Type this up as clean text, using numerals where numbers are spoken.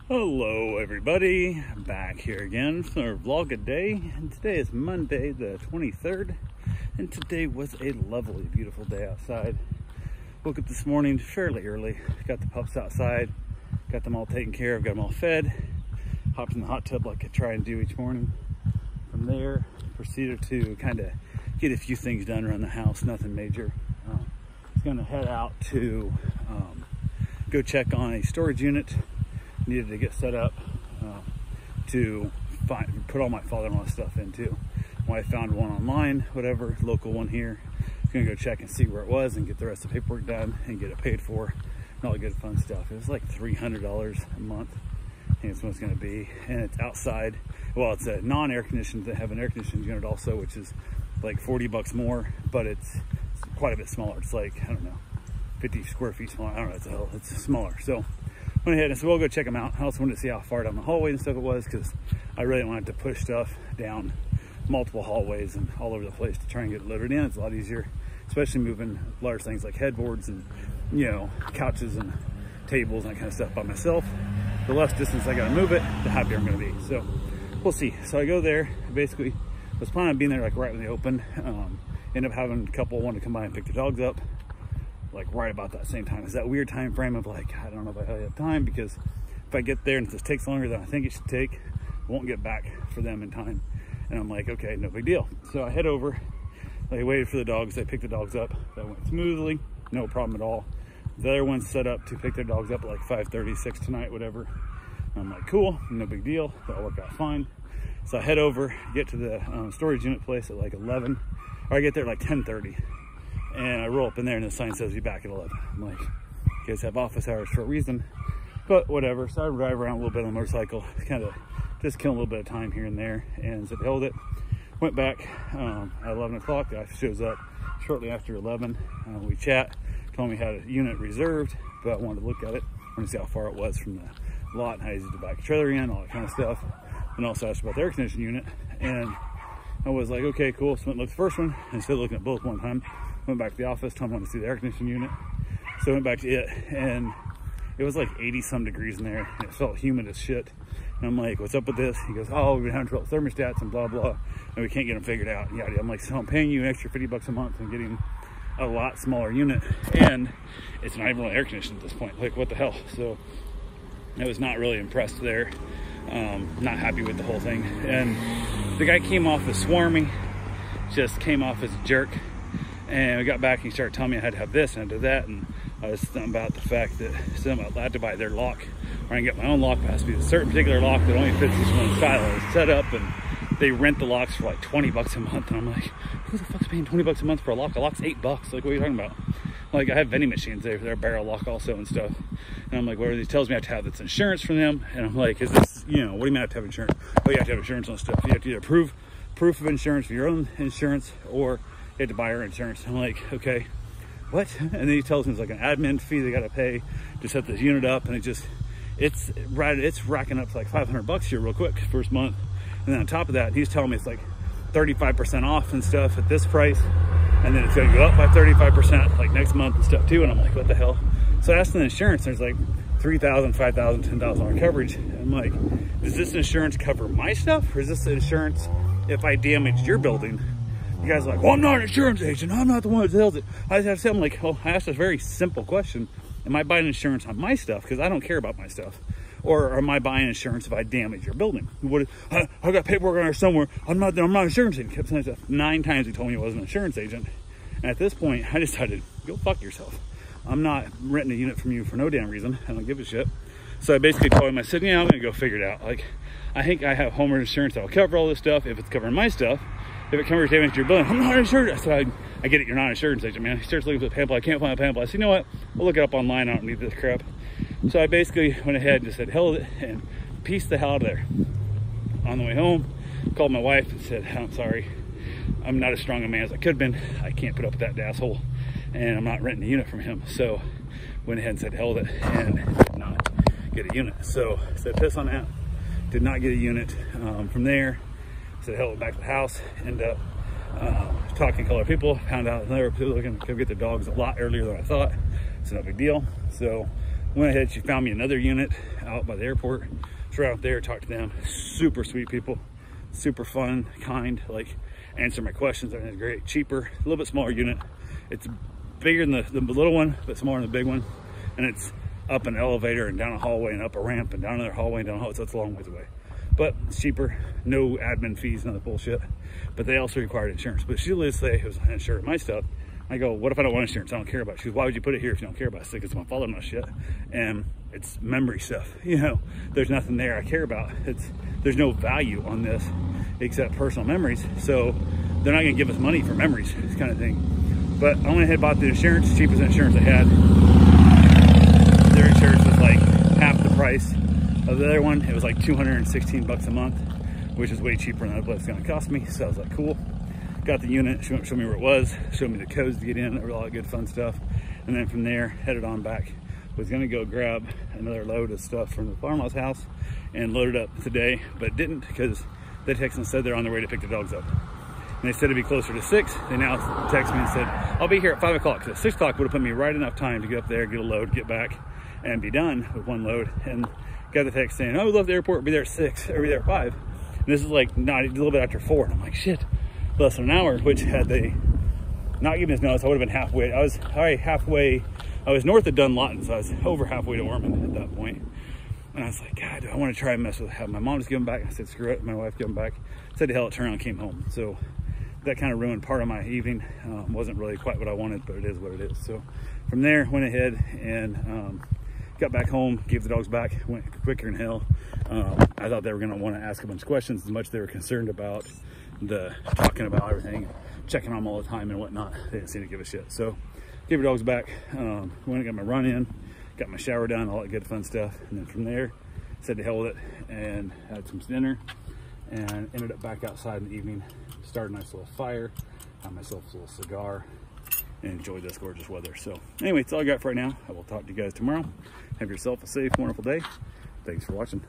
Hello everybody, back here again for our vlog a day, and today is Monday the 23rd, and today was a lovely, beautiful day outside. Woke up this morning fairly early, got the pups outside, got them all taken care of, got them all fed, hopped in the hot tub like I try and do each morning. From there, proceeded to kind of get a few things done around the house, nothing major. I was gonna head out to go check on a storage unit. Needed to get set up to put all my father-in-law stuff into. Well, I found one online, whatever, local one here. I was gonna go check and see where it was and get the rest of the paperwork done and get it paid for and all the good fun stuff. It was like $300 a month, I think that's what it's gonna be. And it's outside. Well, it's a non-air conditioned. They have an air conditioned unit also, which is like 40 bucks more, but it's quite a bit smaller. It's like, I don't know, 50 square feet smaller. I don't know, it's smaller. So went ahead and said, we'll go check them out. I also wanted to see how far down the hallway and stuff it was, because I really wanted to push stuff down multiple hallways and all over the place to try and get it loaded in. It's a lot easier, especially moving large things like headboards and, you know, couches and tables and that kind of stuff by myself. The less distance I gotta move it, the happier I'm gonna be. So we'll see. So I go there, basically was planning on being there like right when they opened. End up having a couple want to come by and pick the dogs up like right about that same time. It's that weird time frame of like, I don't know if I have time, because if I get there and if this takes longer than I think it should take, I won't get back for them in time. And I'm like, okay, no big deal. So I head over, they waited for the dogs, they picked the dogs up. That went smoothly, no problem at all. The other one's set up to pick their dogs up at like 5:30, 6 tonight, whatever. And I'm like, cool, no big deal, that'll work out fine. So I head over, get to the storage unit place at like 11, or I get there at like 10:30. And I roll up in there and the sign says, be back at 11. I'm like, you guys have office hours for a reason, but whatever. So I drive around a little bit on a motorcycle, kind of just killing a little bit of time here and there, and so held it. Went back at 11 o'clock. The guy shows up shortly after 11. We chat, told me he had a unit reserved, but I wanted to look at it. I wanted to see how far it was from the lot and how easy to back a trailer in, all that kind of stuff. And also asked about the air conditioning unit. And I was like, okay, cool. So I went and looked at the first one, instead of looking at both one time. Went back to the office, told him I wanted to see the air conditioning unit. So I went back to it, and it was like 80 some degrees in there, and it felt humid as shit. And I'm like, what's up with this? He goes, oh, we've been having trouble with thermostats and blah, blah, and we can't get them figured out. Yeah, I'm like, so I'm paying you an extra 50 bucks a month and getting a lot smaller unit, and it's not even really air conditioned at this point. Like, what the hell? So I was not really impressed there. Not happy with the whole thing. And the guy came off as swarmy, just came off as a jerk. And we got back and he started telling me I had to have this and I did that, and I was thinking about the fact that some I had to buy their lock, or I can get my own lock, but it has to be a certain particular lock that only fits this one style. It's set up, and they rent the locks for like 20 bucks a month, and I'm like, who the fuck's paying 20 bucks a month for a lock? A lock's $8. Like, what are you talking about? Like, I have vending machines, they're barrel lock also and stuff. And I'm like, whatever, he tells me I have to have this insurance from them, and I'm like, is this, you know, what do you mean I have to have insurance? Oh, you have to have insurance on stuff. You have to either proof of insurance for your own insurance, or you had to buy her insurance. I'm like, okay, what? And then he tells me it's like an admin fee they got to pay to set this unit up, and it's racking up to like 500 bucks here real quick first month. And then on top of that, he's telling me it's like 35% off and stuff at this price, and then it's going to go up by 35% like next month and stuff too. And I'm like, what the hell? So I asked the insurance, there's like $3,000, $5,000, $10,000 coverage. And I'm like, does this insurance cover my stuff, or is this insurance if I damaged your building? You guys are like, well, I'm not an insurance agent, I'm not the one that sells it. I just have to say, I'm like, oh, I asked a very simple question. Am I buying insurance on my stuff? Because I don't care about my stuff. Or am I buying insurance if I damage your building? I got paperwork on there somewhere. I'm not an insurance agent. Kept saying stuff. 9 times he told me he wasn't an insurance agent. And at this point, I decided, go fuck yourself. I'm not renting a unit from you for no damn reason. I don't give a shit. So I basically told him, I said, yeah, I'm gonna go figure it out. Like, I think I have homeowner insurance that'll cover all this stuff if it's covering my stuff. If it covers damage to your building, I'm not insured. I said, I get it, you're not an insurance agent, man. He starts looking for the pamphlet. I can't find a pamphlet. I said, you know what? We'll look it up online. I don't need this crap. So I basically went ahead and just said, hell with it, and pieced the hell out of there. On the way home, called my wife and said, I'm sorry. I'm not as strong a man as I could have been. I can't put up with that asshole, and I'm not renting a unit from him. So went ahead and said, hell with it, and did not get a unit. So I said, piss on that. Did not get a unit. From there, said, hell, back to the house. Ended up talking to other people, found out there were people looking to come get their dogs a lot earlier than I thought. It's no big deal. So Went ahead, she found me another unit out by the airport. So right out there, talked to them. Super sweet people, super fun, kind, like answer my questions. Everything's great. Cheaper, a little bit smaller unit. It's bigger than the little one, but smaller than the big one. And it's up an elevator and down a hallway and up a ramp and down another hallway and down a hallway, so it's a long ways away. But it's cheaper, no admin fees, none of the bullshit. But they also required insurance. But she literally say it was insured my stuff. I go, what if I don't want insurance? I don't care about it. She goes, why would you put it here if you don't care about it? Because my father-in-law shit. And it's memory stuff. You know, there's nothing there I care about. There's no value on this except personal memories. So they're not gonna give us money for memories, this kind of thing. But I went ahead and bought the insurance, cheapest insurance I had. Their insurance was like half the price of the other one. It was like 216 bucks a month, which is way cheaper than what it's gonna cost me. So I was like, cool. Got the unit, showed me where it was, showed me the codes to get in, all that good fun stuff. And then from there, headed on back. Was gonna go grab another load of stuff from the farmhouse house and load it up today, but didn't because they texted and said they're on their way to pick the dogs up. And they said it'd be closer to 6. They now text me and said, I'll be here at 5 o'clock. So 6 o'clock would have put me right enough time to get up there, get a load, get back, and be done with one load. And got the text saying, oh, we left the airport, be there at 6, or be there at 5. And this is like not a little bit after 4. And I'm like, shit, less than an hour, which had they not given us notice, I would have been halfway. I was already halfway. I was north of Dunlawton, so I was over halfway to Ormond at that point. And I was like, God, do I want to try and mess with it? My mom just gave them back. I said, screw it. My wife gave them back. Said, the hell, it turned around and came home. So that kind of ruined part of my evening. Wasn't really quite what I wanted, but it is what it is. So from there, went ahead and got back home, gave the dogs back, went quicker than hell. I thought they were going to want to ask a bunch of questions, as much as they were concerned about the talking about everything, checking on them all the time and whatnot. They didn't seem to give a shit. So gave the dogs back, went and got my run in, got my shower done, all that good fun stuff. And then from there, said to hell with it and had some dinner and ended up back outside in the evening, started a nice little fire, had myself a little cigar, and enjoyed this gorgeous weather. So anyway, that's all I got for right now. I will talk to you guys tomorrow. Have yourself a safe, wonderful day. Thanks for watching.